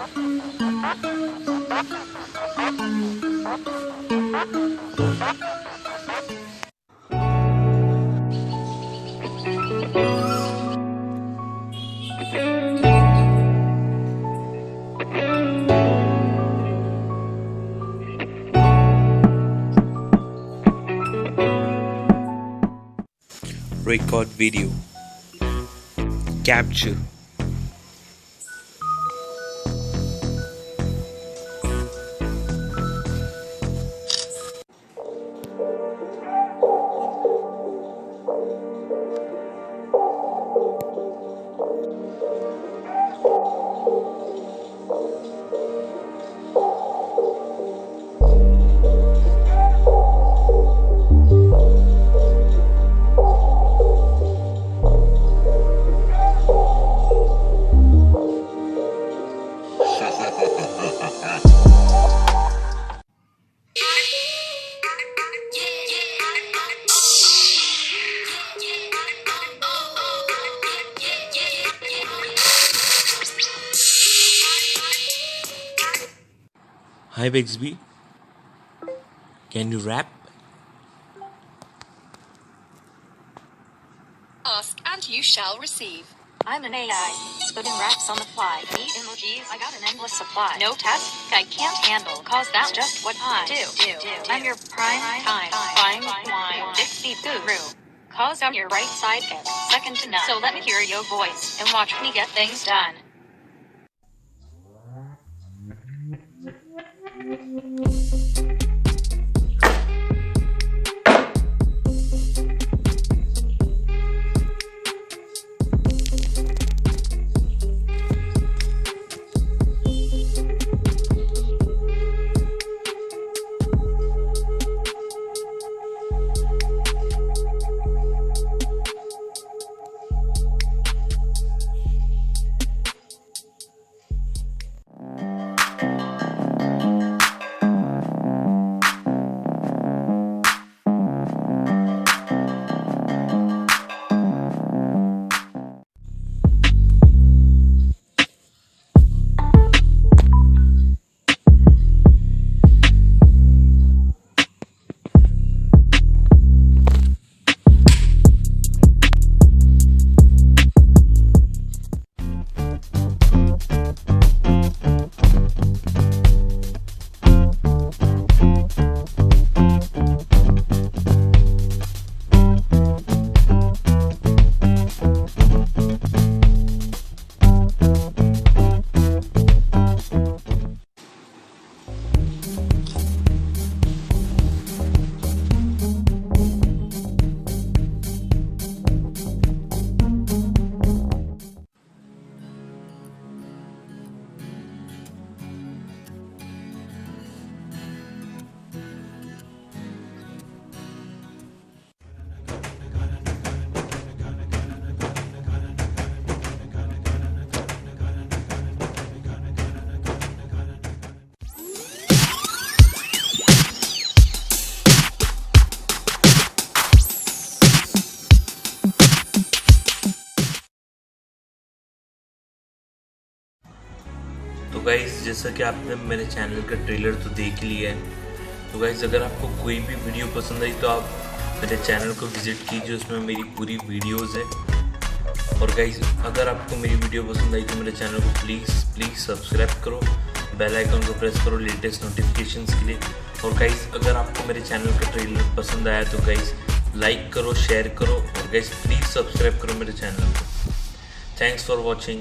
Record video. Capture. Hi Bixby, can you rap? Ask and you shall receive. I'm an AI, spitting raps on the fly. Need emojis, I got an endless supply. No task I can't handle, cause that's just what I do. I'm your prime time, fine wine, Dixie guru. Cause I'm your right sidekick, second to none. So let me hear your voice, and watch me get things done. तो guys, जैसा कि आपने मेरे channel का trailer तो देख लिया है, तो गाइस अगर आपको कोई भी वीडियो पसंद आई तो आप मेरे चैनल को विज़िट कीजिए, उसमें मेरी पूरी वीडियोस है। और गाइस अगर आपको मेरी वीडियो पसंद आई तो मेरे चैनल को प्लीज़ सब्सक्राइब करो, बेल आइकन को प्रेस करो लेटेस्ट नोटिफिकेशंस के लिए। और गाइस अगर आपको मेरे चैनल का ट्रेलर पसंद आया तो गाइस लाइक करो, शेयर करो, और गाइस प्लीज़ सब्सक्राइब करो मेरे चैनल को। Thanks for watching.